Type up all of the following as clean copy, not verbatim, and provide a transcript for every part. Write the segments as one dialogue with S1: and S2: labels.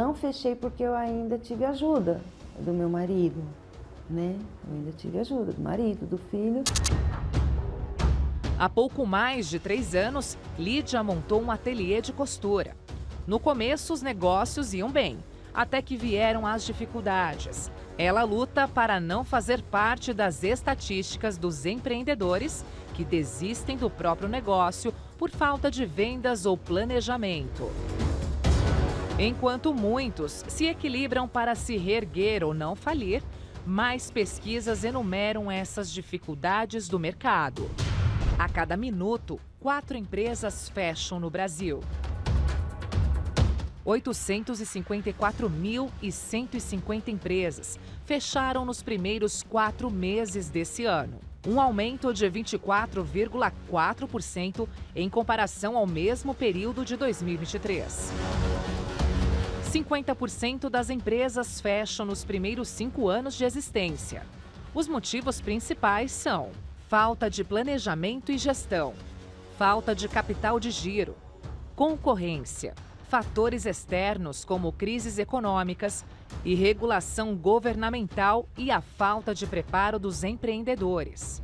S1: não fechei porque eu ainda tive ajuda do meu marido, né? Eu ainda tive ajuda do marido, do filho.
S2: Há pouco mais de 3 anos, Lídia montou um ateliê de costura. No começo, os negócios iam bem, até que vieram as dificuldades. Ela luta para não fazer parte das estatísticas dos empreendedores que desistem do próprio negócio por falta de vendas ou planejamento. Enquanto muitos se equilibram para se reerguer ou não falir, mais pesquisas enumeram essas dificuldades do mercado. A cada minuto, 4 empresas fecham no Brasil. 854.150 empresas fecharam nos primeiros 4 meses desse ano. Um aumento de 24,4% em comparação ao mesmo período de 2023. 50% das empresas fecham nos primeiros 5 anos de existência. Os motivos principais são falta de planejamento e gestão, falta de capital de giro, concorrência, fatores externos como crises econômicas, irregulação governamental e a falta de preparo dos empreendedores.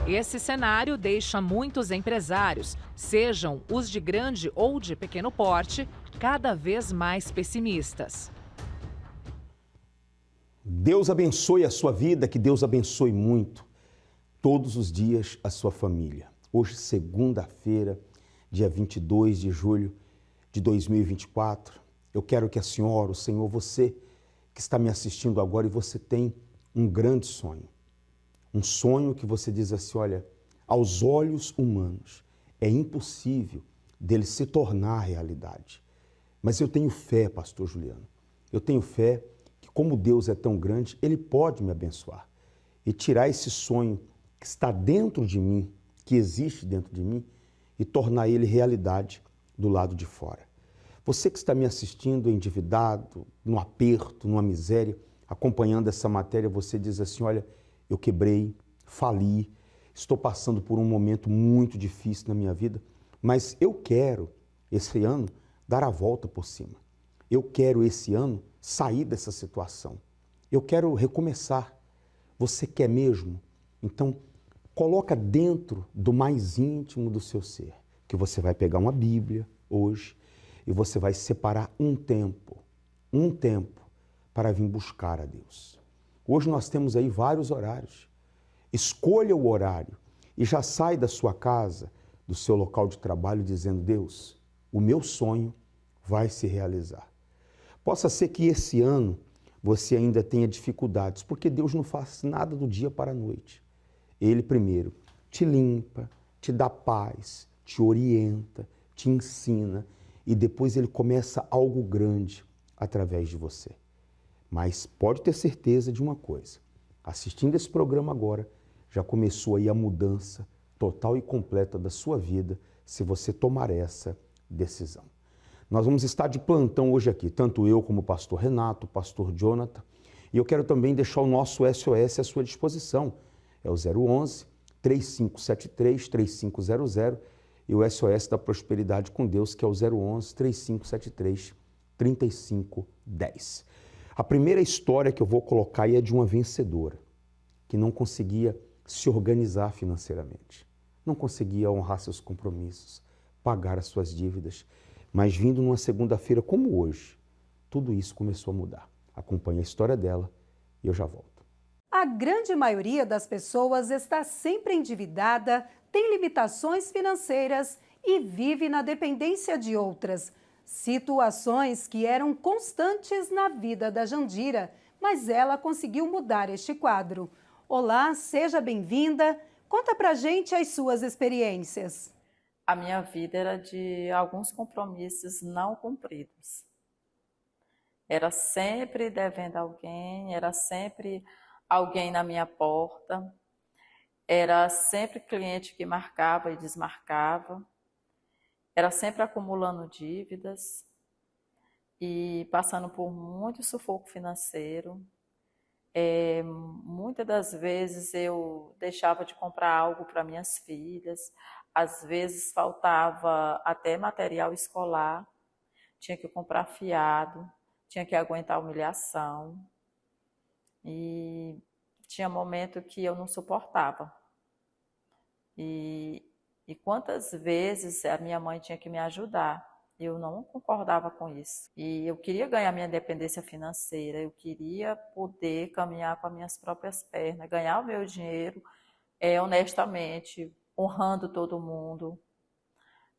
S2: Esse cenário deixa muitos empresários, sejam os de grande ou de pequeno porte, cada vez mais pessimistas.
S3: Deus abençoe a sua vida, que Deus abençoe muito, todos os dias, a sua família. Hoje, segunda-feira, dia 22 de julho de 2024, eu quero que a senhora, o senhor, você que está me assistindo agora e você tem um grande sonho. Um sonho que você diz assim, olha, aos olhos humanos é impossível dele se tornar realidade. Mas eu tenho fé, pastor Juliano, eu tenho fé que como Deus é tão grande, Ele pode me abençoar e tirar esse sonho que está dentro de mim, que existe dentro de mim, e tornar ele realidade do lado de fora. Você que está me assistindo endividado, no aperto, numa miséria, acompanhando essa matéria, você diz assim, olha, eu quebrei, fali, estou passando por um momento muito difícil na minha vida, mas eu quero, esse ano, dar a volta por cima. Eu quero, esse ano, sair dessa situação. Eu quero recomeçar. Você quer mesmo? Então, coloca dentro do mais íntimo do seu ser, que você vai pegar uma Bíblia hoje e você vai separar um tempo para vir buscar a Deus. Hoje nós temos aí vários horários. Escolha o horário e já sai da sua casa, do seu local de trabalho, dizendo, Deus, o meu sonho vai se realizar. Possa ser que esse ano você ainda tenha dificuldades, porque Deus não faz nada do dia para a noite. Ele primeiro te limpa, te dá paz, te orienta, te ensina e depois ele começa algo grande através de você. Mas pode ter certeza de uma coisa, assistindo esse programa agora, já começou aí a mudança total e completa da sua vida se você tomar essa decisão. Nós vamos estar de plantão hoje aqui, tanto eu como o pastor Renato, o pastor Jonathan, e eu quero também deixar o nosso SOS à sua disposição. É o 011 3573 3500 e o SOS da Prosperidade com Deus, que é o 011 3573 3510. A primeira história que eu vou colocar aí é de uma vencedora, que não conseguia se organizar financeiramente, não conseguia honrar seus compromissos, pagar as suas dívidas, mas vindo numa segunda-feira como hoje, tudo isso começou a mudar. Acompanhe a história dela e eu já volto.
S4: A grande maioria das pessoas está sempre endividada, tem limitações financeiras e vive na dependência de outras. Situações que eram constantes na vida da Jandira, mas ela conseguiu mudar este quadro. Olá, seja bem-vinda. Conta pra gente as suas experiências.
S5: A minha vida era de alguns compromissos não cumpridos. Era sempre devendo alguém, era sempre alguém na minha porta, era sempre cliente que marcava e desmarcava, era sempre acumulando dívidas e passando por muito sufoco financeiro. Muitas das vezes eu deixava de comprar algo para minhas filhas, às vezes faltava até material escolar, tinha que comprar fiado, tinha que aguentar a humilhação. E tinha momento que eu não suportava. E quantas vezes a minha mãe tinha que me ajudar. Eu não concordava com isso. E eu queria ganhar minha independência financeira, eu queria poder caminhar com as minhas próprias pernas, ganhar o meu dinheiro honestamente, honrando todo mundo.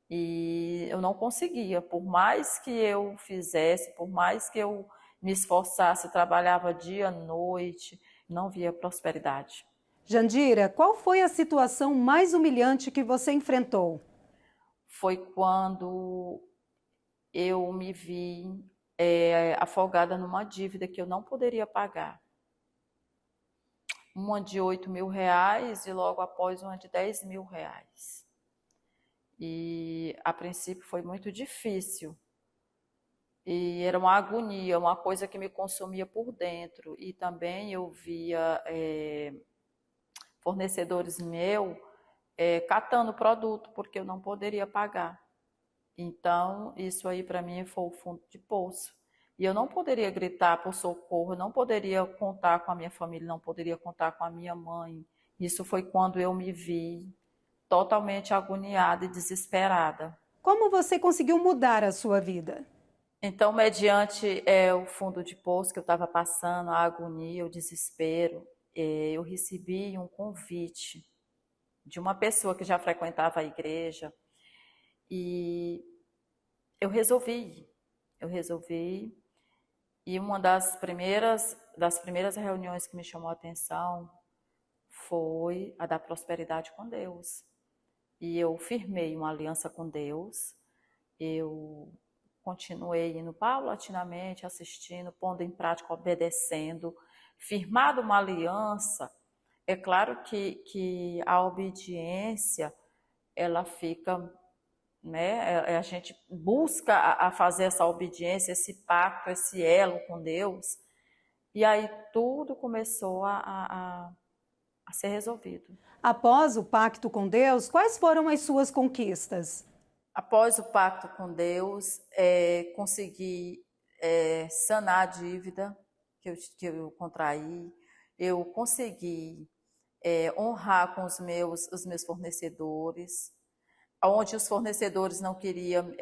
S5: E eu não conseguia, por mais que eu fizesse, por mais que eu me esforçasse, trabalhava dia, noite, não via prosperidade.
S4: Jandira, qual foi a situação mais humilhante que você enfrentou?
S5: Foi quando eu me vi afogada numa dívida que eu não poderia pagar. Uma de R$8.000 e logo após uma de R$10.000. E a princípio foi muito difícil. E era uma agonia, uma coisa que me consumia por dentro. E também eu via fornecedores meus catando produto, porque eu não poderia pagar. Então, isso aí para mim foi o fundo de poço. E eu não poderia gritar por socorro, eu não poderia contar com a minha família, não poderia contar com a minha mãe. Isso foi quando eu me vi totalmente agoniada e desesperada.
S4: Como você conseguiu mudar a sua vida?
S5: Então, mediante o fundo de poço que eu estava passando, a agonia, o desespero, eu recebi um convite de uma pessoa que já frequentava a igreja e eu resolvi ir. E uma das primeiras reuniões que me chamou a atenção foi a da prosperidade com Deus. E eu firmei uma aliança com Deus, eu continuei indo paulatinamente, assistindo, pondo em prática, obedecendo, firmado uma aliança. É claro que a obediência, ela fica, né? A gente busca a fazer essa obediência, esse pacto, esse elo com Deus, e aí tudo começou a ser resolvido.
S4: Após o pacto com Deus, quais foram as suas conquistas?
S5: Após o pacto com Deus, consegui sanar a dívida que eu contraí, eu consegui honrar com os meus fornecedores, onde os fornecedores não queriam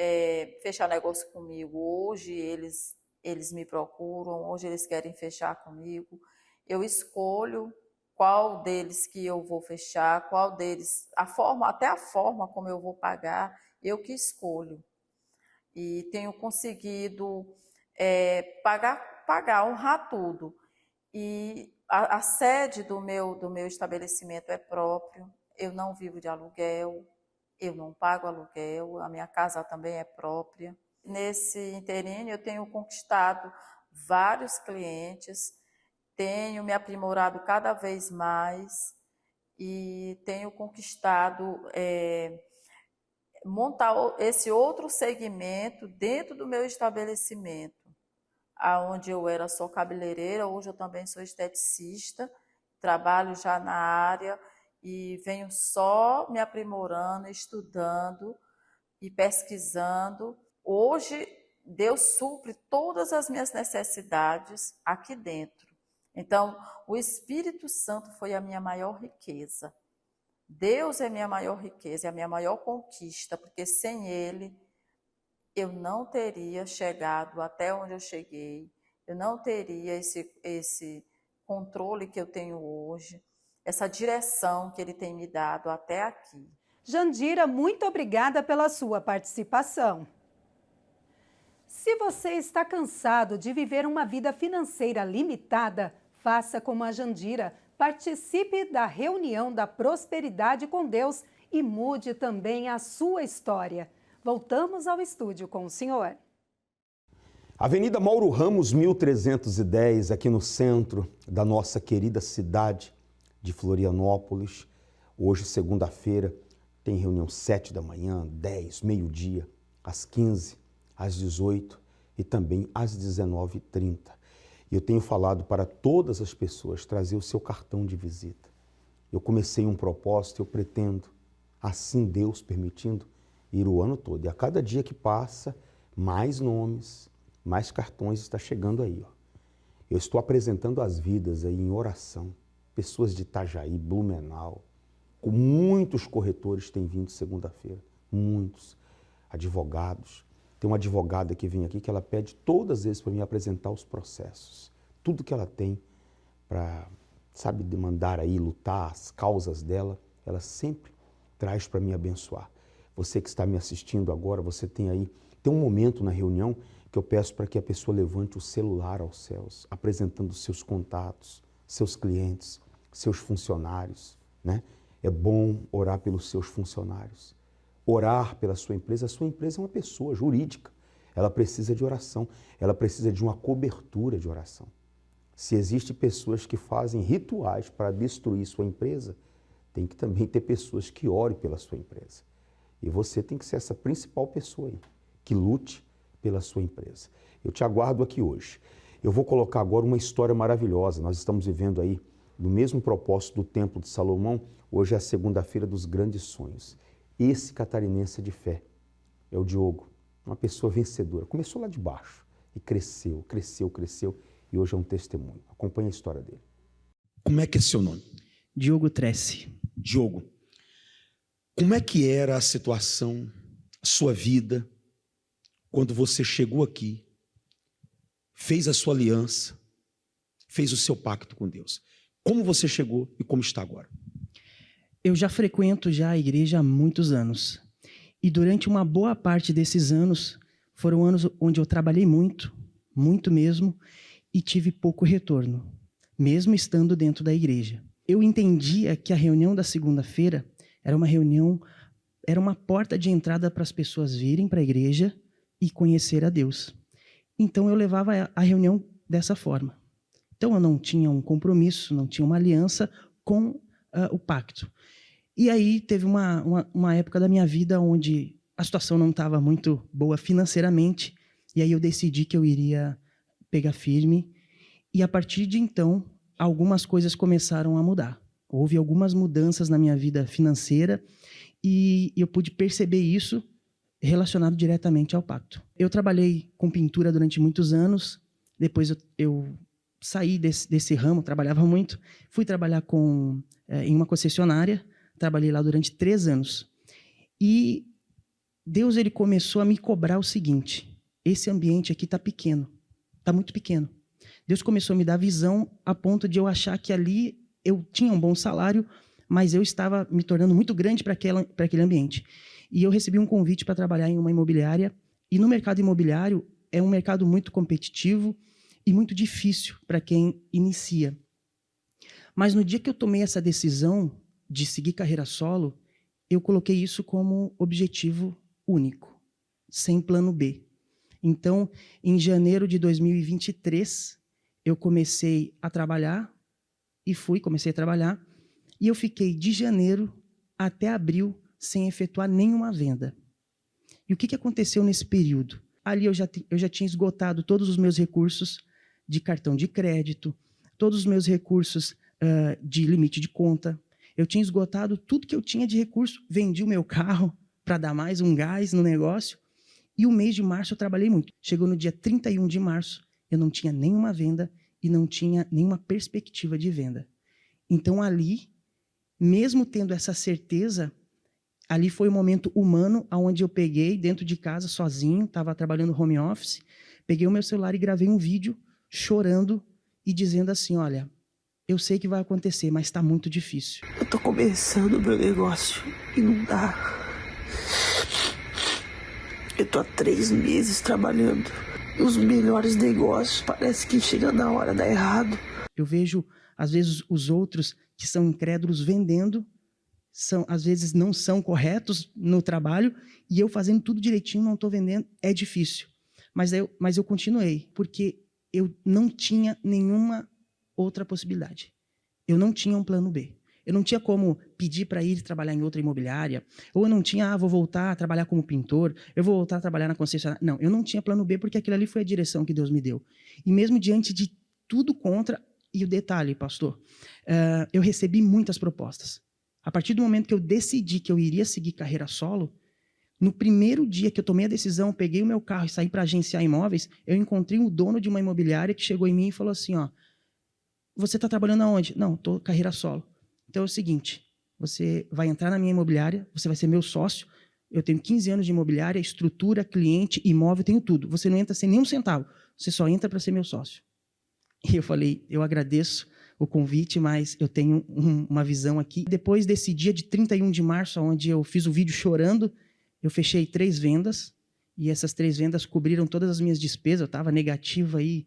S5: fechar negócio comigo, hoje eles me procuram, hoje eles querem fechar comigo, eu escolho qual deles que eu vou fechar, qual deles, até a forma como eu vou pagar, eu que escolho. E tenho conseguido pagar, honrar tudo. E a sede do meu estabelecimento é próprio, eu não vivo de aluguel, eu não pago aluguel, a minha casa também é própria. Nesse interim eu tenho conquistado vários clientes, tenho me aprimorado cada vez mais e tenho conquistado montar esse outro segmento dentro do meu estabelecimento, aonde eu era só cabeleireira, hoje eu também sou esteticista, trabalho já na área e venho só me aprimorando, estudando e pesquisando. Hoje Deus supre todas as minhas necessidades aqui dentro. Então, o Espírito Santo foi a minha maior riqueza. Deus é a minha maior riqueza, é a minha maior conquista, porque sem Ele eu não teria chegado até onde eu cheguei, eu não teria esse controle que eu tenho hoje, essa direção que Ele tem me dado até aqui.
S4: Jandira, muito obrigada pela sua participação. Se você está cansado de viver uma vida financeira limitada, faça como a Jandira, participe da reunião da prosperidade com Deus e mude também a sua história. Voltamos ao estúdio com o senhor.
S3: Avenida Mauro Ramos, 1310, aqui no centro da nossa querida cidade de Florianópolis. Hoje, segunda-feira, tem reunião 7 da manhã, 10, meio-dia, às 15, às 18 e também às 19h30. E eu tenho falado para todas as pessoas trazer o seu cartão de visita. Eu comecei um propósito, eu pretendo, assim Deus permitindo, ir o ano todo. E a cada dia que passa, Mais nomes, mais cartões está chegando aí. Ó. Eu estou apresentando as vidas aí em oração. Pessoas de Itajaí, Blumenau, com muitos corretores têm vindo segunda-feira, muitos. Advogados. Tem uma advogada que vem aqui que ela pede todas as vezes para mim apresentar os processos. Tudo que ela tem para, sabe, demandar aí, lutar, as causas dela, ela sempre traz para me abençoar. Você que está me assistindo agora, você tem um momento na reunião que eu peço para que a pessoa levante o celular aos céus, apresentando seus contatos, seus clientes, seus funcionários, né? É bom orar pelos seus funcionários, orar pela sua empresa. A sua empresa é uma pessoa jurídica, ela precisa de oração, ela precisa de uma cobertura de oração. Se existem pessoas que fazem rituais para destruir sua empresa, tem que também ter pessoas que orem pela sua empresa. E você tem que ser essa principal pessoa aí, que lute pela sua empresa. Eu te aguardo aqui hoje. Eu vou colocar agora uma história maravilhosa. Nós estamos vivendo aí no mesmo propósito do Templo de Salomão. Hoje é a segunda-feira dos grandes sonhos. Esse catarinense de fé é o Diogo, uma pessoa vencedora. Começou lá de baixo e cresceu, cresceu, cresceu e hoje é um testemunho. Acompanhe a história dele. Como é que é seu nome?
S6: Diogo Tressi.
S3: Diogo, como é que era a situação, a sua vida, quando você chegou aqui, fez a sua aliança, fez o seu pacto com Deus? Como você chegou e como está agora?
S6: Eu já frequento a igreja há muitos anos. E durante uma boa parte desses anos, foram anos onde eu trabalhei muito, muito mesmo, e tive pouco retorno, mesmo estando dentro da igreja. Eu entendia que a reunião da segunda-feira era uma porta de entrada para as pessoas virem para a igreja e conhecer a Deus. Então eu levava a reunião dessa forma. Então eu não tinha um compromisso, não tinha uma aliança com o pacto. E aí teve uma época da minha vida onde a situação não estava muito boa financeiramente, e aí eu decidi que eu iria pegar firme, e a partir de então, algumas coisas começaram a mudar. Houve algumas mudanças na minha vida financeira, e eu pude perceber isso relacionado diretamente ao pacto. Eu trabalhei com pintura durante muitos anos, depois eu saí desse ramo, trabalhava muito, fui trabalhar em uma concessionária, trabalhei lá durante 3 anos. E Deus ele começou a me cobrar o seguinte: esse ambiente aqui está pequeno, está muito pequeno. Deus começou a me dar visão a ponto de eu achar que ali eu tinha um bom salário, mas eu estava me tornando muito grande para aquele ambiente. E eu recebi um convite para trabalhar em uma imobiliária, e no mercado imobiliário é um mercado muito competitivo e muito difícil para quem inicia. Mas no dia que eu tomei essa decisão de seguir carreira solo, eu coloquei isso como objetivo único, sem plano B. Então, em janeiro de 2023, eu comecei a trabalhar, comecei a trabalhar, e eu fiquei de janeiro até abril sem efetuar nenhuma venda. E o que aconteceu nesse período? Ali eu já tinha esgotado todos os meus recursos de cartão de crédito, todos os meus recursos de limite de conta. Eu tinha esgotado tudo que eu tinha de recurso, vendi o meu carro para dar mais um gás no negócio. E o mês de março eu trabalhei muito. Chegou no dia 31 de março, eu não tinha nenhuma venda e não tinha nenhuma perspectiva de venda. Então ali, mesmo tendo essa certeza, ali foi um momento humano onde eu peguei dentro de casa sozinho, estava trabalhando home office, peguei o meu celular e gravei um vídeo chorando e dizendo assim: olha, eu sei que vai acontecer, mas está muito difícil.
S7: Eu tô começando o meu negócio e não dá. Eu tô há 3 meses trabalhando. Os melhores negócios, parece que chega na hora, dá errado.
S6: Eu vejo, às vezes, os outros que são incrédulos vendendo, às vezes não são corretos no trabalho, e eu fazendo tudo direitinho, não estou vendendo, é difícil. Mas eu continuei, porque eu não tinha nenhuma outra possibilidade. Eu não tinha um plano B. Eu não tinha como pedir para ir trabalhar em outra imobiliária, ou eu não tinha, vou voltar a trabalhar como pintor, eu vou voltar a trabalhar na concessionária. Não, eu não tinha plano B, porque aquilo ali foi a direção que Deus me deu. E mesmo diante de tudo contra, e o detalhe, pastor, eu recebi muitas propostas. A partir do momento que eu decidi que eu iria seguir carreira solo, No primeiro dia que eu tomei a decisão, peguei o meu carro e saí para agenciar imóveis, eu encontrei o dono de uma imobiliária que chegou em mim e falou assim, ó, você está trabalhando aonde? Não, estou carreira solo. Então é o seguinte, você vai entrar na minha imobiliária, você vai ser meu sócio, eu tenho 15 anos de imobiliária, estrutura, cliente, imóvel, tenho tudo. Você não entra sem nenhum centavo, você só entra para ser meu sócio. E eu falei, eu agradeço o convite, mas eu tenho uma visão aqui. Depois desse dia de 31 de março, onde eu fiz o vídeo chorando, eu fechei 3 vendas, e essas 3 vendas cobriram todas as minhas despesas, eu estava negativo aí,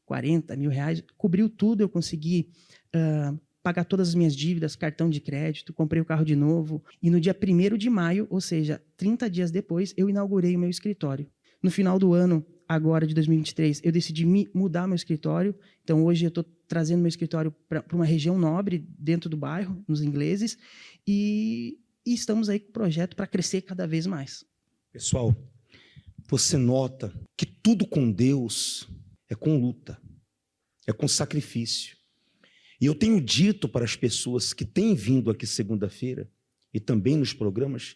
S6: 40 mil reais, cobriu tudo, eu consegui pagar todas as minhas dívidas, cartão de crédito, comprei o carro de novo, e no dia 1º de maio, ou seja, 30 dias depois, eu inaugurei o meu escritório. No final do ano, agora de 2023, eu decidi mudar meu escritório, então hoje eu estou trazendo meu escritório para uma região nobre, dentro do bairro, nos Ingleses, e estamos aí com o projeto para crescer cada vez mais.
S3: Pessoal, você nota que tudo com Deus é com luta, é com sacrifício. E eu tenho dito para as pessoas que têm vindo aqui segunda-feira, e também nos programas,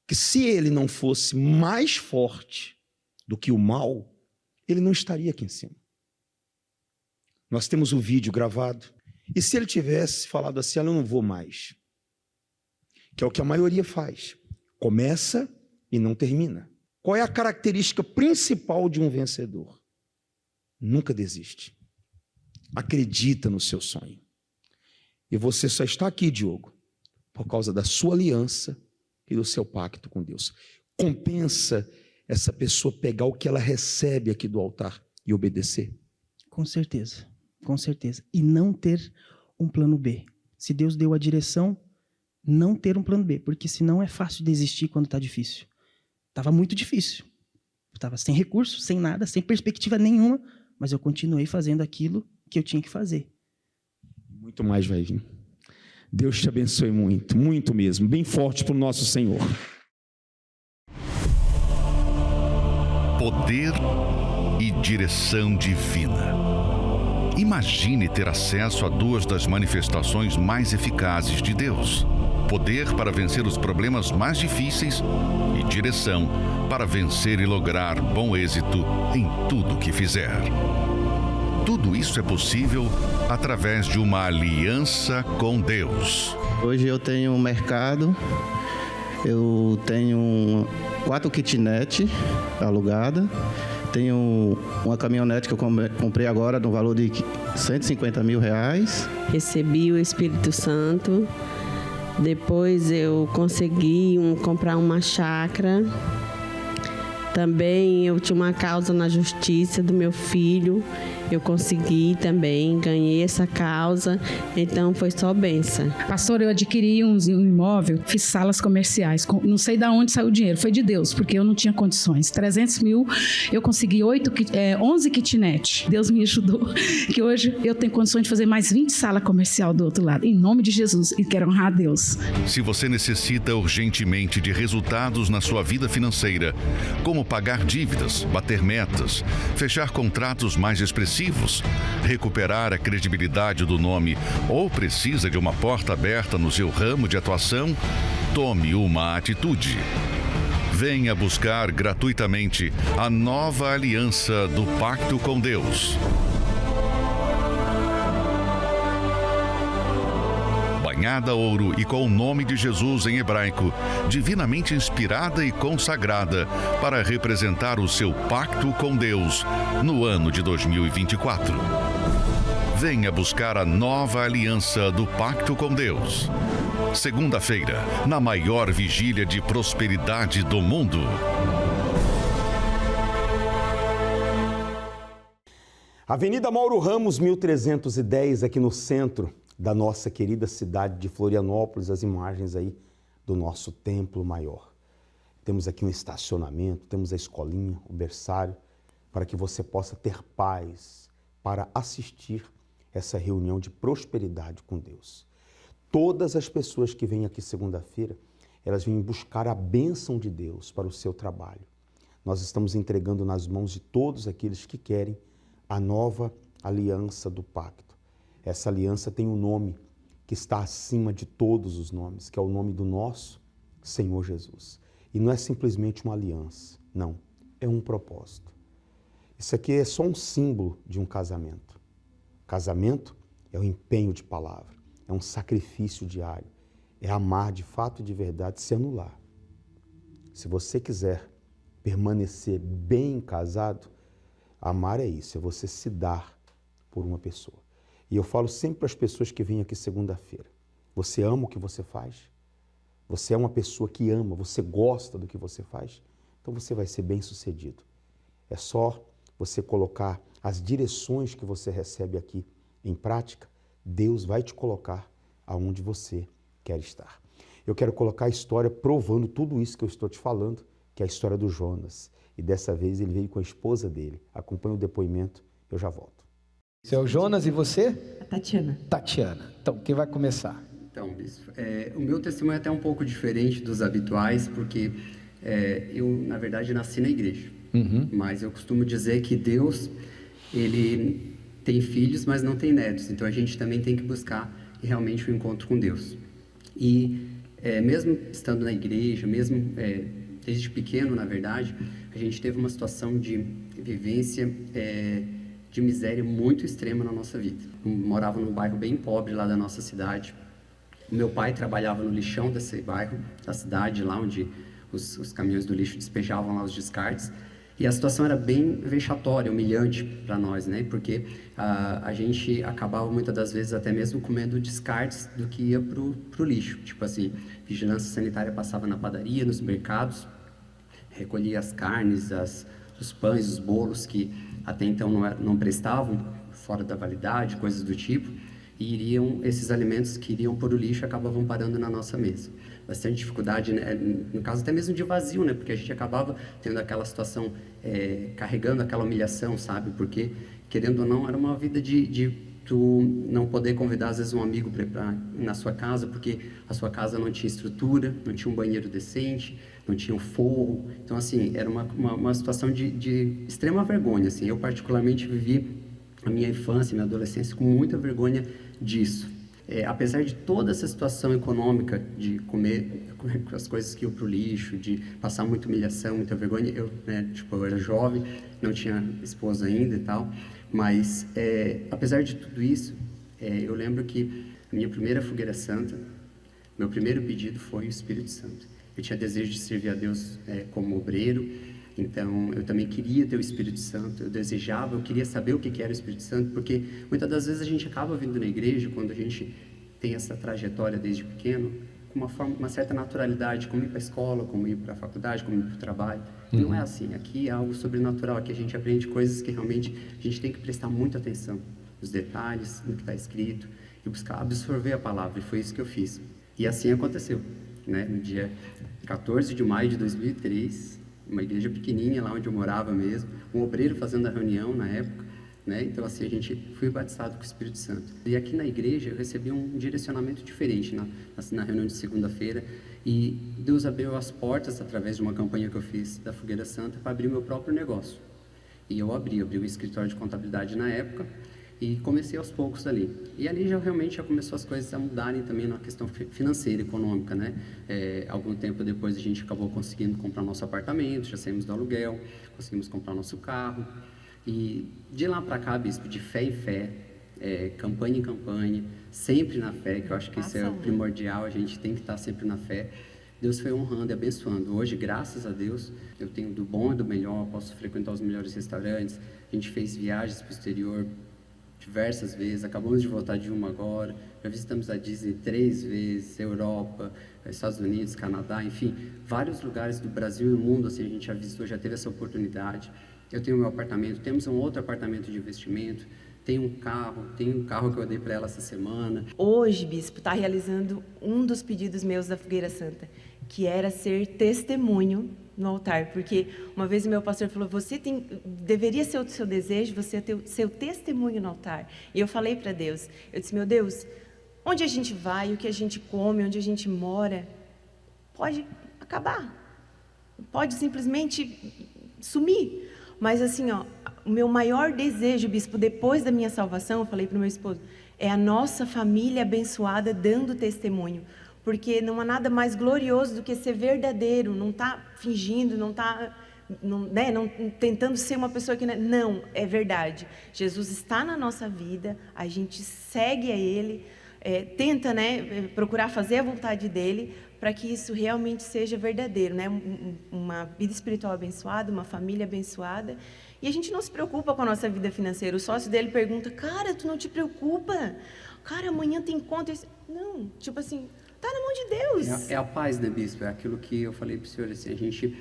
S3: que se ele não fosse mais forte do que o mal, ele não estaria aqui em cima. Nós temos o vídeo gravado, e se ele tivesse falado assim, eu não vou mais, que é o que a maioria faz, começa e não termina. Qual é a característica principal de um vencedor? Nunca desiste. Acredita no seu sonho. E você só está aqui, Diogo, por causa da sua aliança e do seu pacto com Deus. Compensa essa pessoa pegar o que ela recebe aqui do altar e obedecer?
S6: Com certeza, com certeza. E não ter um plano B. Se Deus deu a direção, não ter um plano B, porque senão é fácil desistir quando está difícil. Estava muito difícil. Estava sem recurso, sem nada, sem perspectiva nenhuma, mas eu continuei fazendo aquilo que eu tinha que fazer.
S3: Muito mais vai vir. Deus te abençoe muito, muito mesmo. Bem forte para o nosso Senhor.
S8: Poder e direção divina. Imagine ter acesso a 2 das manifestações mais eficazes de Deus. Poder para vencer os problemas mais difíceis e direção para vencer e lograr bom êxito em tudo que fizer. Tudo isso é possível através de uma aliança com Deus.
S9: Hoje eu tenho um mercado, eu tenho 4 kitnet alugadas, tenho uma caminhonete que eu comprei agora no valor de 150 mil reais.
S10: Recebi o Espírito Santo, depois eu consegui comprar uma chácara. Também eu tinha uma causa na justiça do meu filho, eu consegui também, ganhei essa causa, então foi só bênção.
S11: Pastor, eu adquiri um imóvel, fiz salas comerciais, não sei de onde saiu o dinheiro, foi de Deus, porque eu não tinha condições. 300 mil, eu consegui 11 kitnet. Deus me ajudou, que hoje eu tenho condições de fazer mais 20 salas comerciais do outro lado, em nome de Jesus, e quero honrar a Deus.
S8: Se você necessita urgentemente de resultados na sua vida financeira, como pagar dívidas, bater metas, fechar contratos mais expressivos, recuperar a credibilidade do nome ou precisa de uma porta aberta no seu ramo de atuação, tome uma atitude. Venha buscar gratuitamente a nova aliança do Pacto com Deus. Banhada ouro e com o nome de Jesus em hebraico, divinamente inspirada e consagrada para representar o seu pacto com Deus no ano de 2024. Venha buscar a nova aliança do Pacto com Deus. Segunda-feira, na maior vigília de prosperidade do mundo.
S3: Avenida Mauro Ramos, 1310, aqui no centro da nossa querida cidade de Florianópolis, as imagens aí do nosso templo maior. Temos aqui um estacionamento, temos a escolinha, o berçário, para que você possa ter paz para assistir essa reunião de prosperidade com Deus. Todas as pessoas que vêm aqui segunda-feira, elas vêm buscar a bênção de Deus para o seu trabalho. Nós estamos entregando nas mãos de todos aqueles que querem a nova aliança do pacto. Essa aliança tem um nome que está acima de todos os nomes, que é o nome do nosso Senhor Jesus. E não é simplesmente uma aliança, não, é um propósito. Isso aqui é só um símbolo de um casamento. Casamento é o empenho de palavra, é um sacrifício diário, é amar de fato e de verdade, se anular. Se você quiser permanecer bem casado, amar é isso, é você se dar por uma pessoa. E eu falo sempre para as pessoas que vêm aqui segunda-feira, você ama o que você faz? Você é uma pessoa que ama, você gosta do que você faz? Então você vai ser bem-sucedido. É só você colocar as direções que você recebe aqui em prática, Deus vai te colocar aonde você quer estar. Eu quero colocar a história provando tudo isso que eu estou te falando, que é a história do Jonas. E dessa vez ele veio com a esposa dele. Acompanhe o depoimento, eu já volto.
S12: Você é o Jonas e você?
S13: A Tatiana.
S12: Tatiana. Então, quem vai começar?
S13: Então, bispo, o meu testemunho é até um pouco diferente dos habituais, porque eu, na verdade, nasci na igreja. Mas eu costumo dizer que Deus, ele tem filhos, mas não tem netos. Então, a gente também tem que buscar realmente o encontro com Deus. E mesmo estando na igreja, mesmo desde pequeno, na verdade, a gente teve uma situação de vivência de miséria muito extrema na nossa vida. Eu morava num bairro bem pobre lá da nossa cidade. O meu pai trabalhava no lixão desse bairro, da cidade, lá onde os caminhões do lixo despejavam lá os descartes. E a situação era bem vexatória, humilhante para nós, né? Porque a gente acabava muitas das vezes até mesmo comendo descartes do que ia pro lixo. Tipo assim, vigilância sanitária passava na padaria, nos mercados, recolhia as carnes, os pães, os bolos que até então não prestavam, fora da validade, coisas do tipo. E esses alimentos que iriam para o lixo acabavam parando na nossa mesa. Bastante dificuldade, né? No caso até mesmo de vazio, né? Porque a gente acabava tendo aquela situação, carregando aquela humilhação, sabe? Porque, querendo ou não, era uma vida de tu não poder convidar, às vezes, um amigo para ir na sua casa, porque a sua casa não tinha estrutura, não tinha um banheiro decente, não tinha um forro. Então, assim, era uma situação de extrema vergonha, assim. Eu, particularmente, vivi a minha infância, minha adolescência com muita vergonha disso. Apesar de toda essa situação econômica, de comer as coisas que iam para o lixo, de passar muita humilhação, muita vergonha, eu era jovem, não tinha esposa ainda e tal, mas apesar de tudo isso, eu lembro que a minha primeira fogueira santa, meu primeiro pedido foi o Espírito Santo. Eu tinha desejo de servir a Deus como obreiro, então eu também queria ter o Espírito Santo, eu queria saber o que era o Espírito Santo, porque muitas das vezes a gente acaba vindo na igreja, quando a gente tem essa trajetória desde pequeno, com uma certa naturalidade, como ir para a escola, como ir para a faculdade, como ir para o trabalho. Não é assim, aqui é algo sobrenatural, aqui a gente aprende coisas que realmente a gente tem que prestar muita atenção, nos detalhes, no que está escrito, e buscar absorver a palavra, e foi isso que eu fiz. E assim aconteceu, né? No dia 14 de maio de 2003, uma igreja pequenininha, lá onde eu morava mesmo, um obreiro fazendo a reunião na época, né? Então, assim, a gente foi batizado com o Espírito Santo. E aqui na igreja eu recebi um direcionamento diferente na reunião de segunda-feira, e Deus abriu as portas através de uma campanha que eu fiz da Fogueira Santa para abrir meu próprio negócio. E eu abri um escritório de contabilidade na época e comecei aos poucos ali. E ali já começou as coisas a mudarem também na questão financeira, econômica, né? Algum tempo depois a gente acabou conseguindo comprar nosso apartamento, já saímos do aluguel, conseguimos comprar nosso carro. E de lá para cá, bispo, de fé em fé, campanha em campanha, sempre na fé, que eu acho que isso é o primordial, a gente tem que estar sempre na fé. Deus foi honrando e abençoando. Hoje, graças a Deus, eu tenho do bom e do melhor, posso frequentar os melhores restaurantes, a gente fez viagens para o exterior diversas vezes, acabamos de voltar de uma agora, já visitamos a Disney 3 vezes, Europa, Estados Unidos, Canadá, enfim, vários lugares do Brasil e do mundo, assim, a gente já visitou, já teve essa oportunidade. Eu tenho meu apartamento, temos um outro apartamento de investimento, tenho um carro que eu dei para ela essa semana.
S14: Hoje, bispo, está realizando um dos pedidos meus da Fogueira Santa, que era ser testemunho no altar, porque uma vez o meu pastor falou, deveria ser o seu desejo, você ter o seu testemunho no altar. E eu falei para Deus, eu disse, meu Deus, onde a gente vai, o que a gente come, onde a gente mora, pode acabar, pode simplesmente sumir. Mas assim, o meu maior desejo, bispo, depois da minha salvação, eu falei para o meu esposo, é a nossa família abençoada dando testemunho. porque não há nada mais glorioso do que ser verdadeiro, não tá fingindo, não tentando ser uma pessoa que não, é verdade. Jesus está na nossa vida, a gente segue a Ele, tenta, procurar fazer a vontade dEle, para que isso realmente seja verdadeiro, uma vida espiritual abençoada, uma família abençoada. E a gente não se preocupa com a nossa vida financeira. O sócio dele pergunta, cara, tu não te preocupa? Cara, amanhã tem conta. Não, tipo assim, tá na mão de Deus.
S13: É a paz, né, bispo? É aquilo que eu falei para o senhor, assim, a gente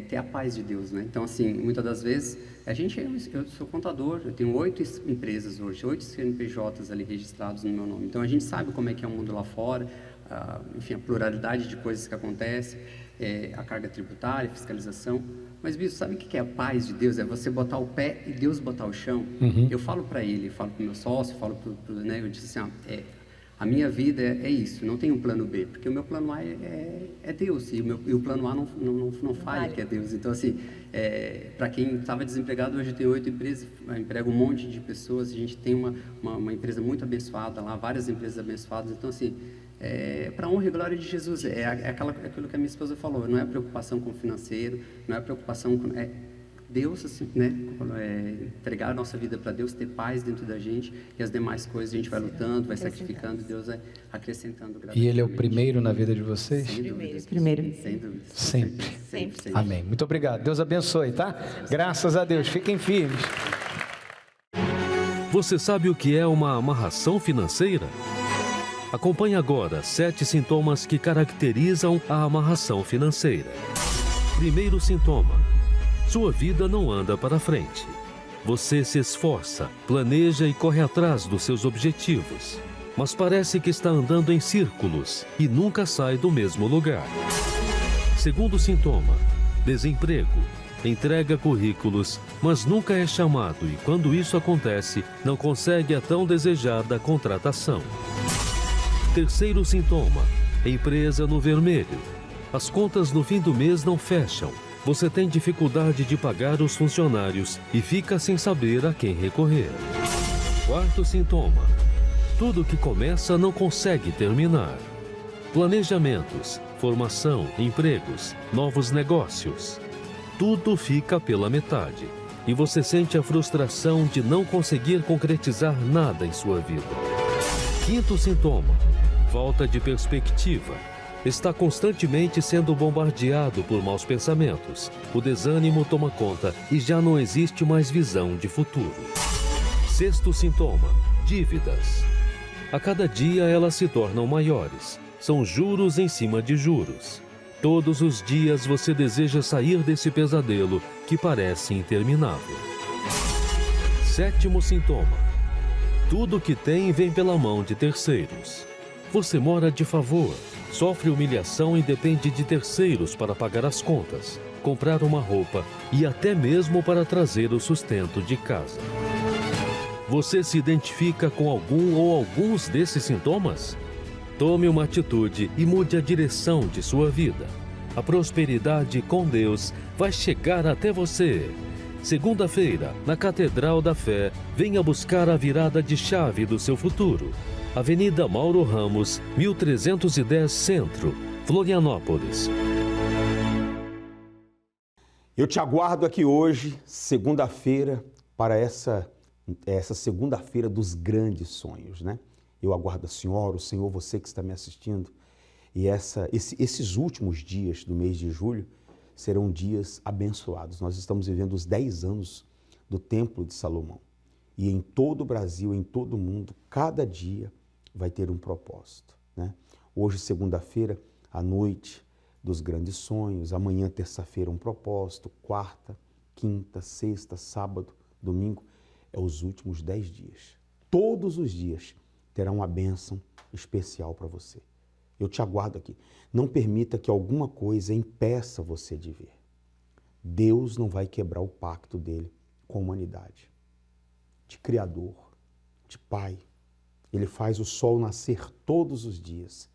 S13: ter a paz de Deus, né? Então, assim, muitas das vezes, eu sou contador, eu tenho 8 empresas hoje, 8 CNPJs ali registrados no meu nome. Então, a gente sabe como é que é o mundo lá fora, enfim, a pluralidade de coisas que acontecem, a carga tributária, fiscalização. Mas, bispo, sabe o que é a paz de Deus? É você botar o pé e Deus botar o chão. Eu falo para ele, falo para o meu sócio, falo para eu disse assim, a minha vida é isso, não tem um plano B, porque o meu plano A é Deus, e o plano A não falha, que é Deus. Então, assim, para quem estava desempregado, hoje tem 8 empresas, emprega um monte de pessoas, a gente tem uma empresa muito abençoada lá, várias empresas abençoadas. Então, assim, para a honra e glória de Jesus, aquilo que a minha esposa falou, não é preocupação com o financeiro, não é preocupação com... Deus, assim, entregar a nossa vida para Deus, ter paz dentro da gente, e as demais coisas a gente vai lutando, vai sacrificando, Deus vai acrescentando.
S12: E Ele é o primeiro na vida de vocês?
S13: Sem dúvida.
S1: Primeiro.
S13: Sem dúvida.
S12: Sempre.
S13: Sempre.
S12: Amém. Muito obrigado. Deus abençoe, tá? Graças a Deus. Fiquem firmes.
S15: Você sabe o que é uma amarração financeira? Acompanhe agora 7 sintomas que caracterizam a amarração financeira. Primeiro sintoma: sua vida não anda para frente. Você se esforça, planeja e corre atrás dos seus objetivos, mas parece que está andando em círculos e nunca sai do mesmo lugar. Segundo sintoma: desemprego. Entrega currículos, mas nunca é chamado e, quando isso acontece, não consegue a tão desejada contratação. Terceiro sintoma: empresa no vermelho. As contas no fim do mês não fecham. Você tem dificuldade de pagar os funcionários e fica sem saber a quem recorrer. Quarto sintoma: tudo que começa não consegue terminar. Planejamentos, formação, empregos, novos negócios. Tudo fica pela metade e você sente a frustração de não conseguir concretizar nada em sua vida. Quinto sintoma: falta de perspectiva. Está constantemente sendo bombardeado por maus pensamentos. O desânimo toma conta e já não existe mais visão de futuro. Sexto sintoma: dívidas. A cada dia elas se tornam maiores. São juros em cima de juros. Todos os dias você deseja sair desse pesadelo que parece interminável. Sétimo sintoma: tudo que tem vem pela mão de terceiros. Você mora de favor, sofre humilhação e depende de terceiros para pagar as contas, comprar uma roupa e até mesmo para trazer o sustento de casa. Você se identifica com algum ou alguns desses sintomas? Tome uma atitude e mude a direção de sua vida. A prosperidade com Deus vai chegar até você. Segunda-feira, na Catedral da Fé, venha buscar a virada de chave do seu futuro. Avenida Mauro Ramos, 1310 Centro, Florianópolis.
S3: Eu te aguardo aqui hoje, segunda-feira, para essa segunda-feira dos grandes sonhos, né? Eu aguardo a senhora, o senhor, você que está me assistindo. E esses últimos dias do mês de julho serão dias abençoados. Nós estamos vivendo os 10 anos do Templo de Salomão. E em todo o Brasil, em todo o mundo, cada dia vai ter um propósito, né? Hoje, segunda-feira, à noite dos grandes sonhos. Amanhã, terça-feira, um propósito. Quarta, quinta, sexta, sábado, domingo. É os últimos 10 dias. Todos os dias terá uma bênção especial para você. Eu te aguardo aqui. Não permita que alguma coisa impeça você de ver. Deus não vai quebrar o pacto dele com a humanidade. De Criador, de Pai. Ele faz o sol nascer todos os dias,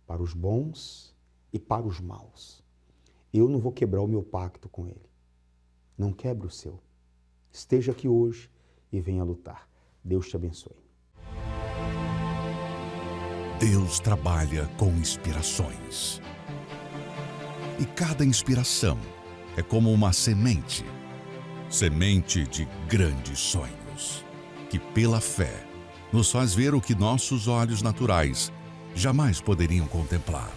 S3: para os bons e para os maus. Eu não vou quebrar o meu pacto com ele. Não quebre o seu. Esteja aqui hoje e venha lutar. Deus te abençoe.
S8: Deus trabalha com inspirações. E cada inspiração é como uma semente de grandes sonhos, que pela fé nos faz ver o que nossos olhos naturais jamais poderiam contemplar.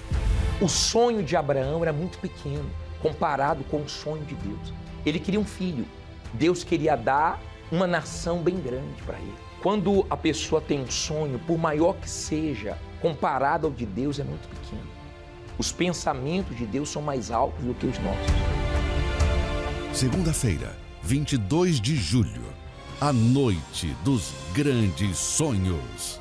S16: O sonho de Abraão era muito pequeno, comparado com o sonho de Deus. Ele queria um filho. Deus queria dar uma nação bem grande para ele. Quando a pessoa tem um sonho, por maior que seja, comparado ao de Deus, é muito pequeno. Os pensamentos de Deus são mais altos do que os nossos.
S8: Segunda-feira, 22 de julho, a noite dos grandes sonhos.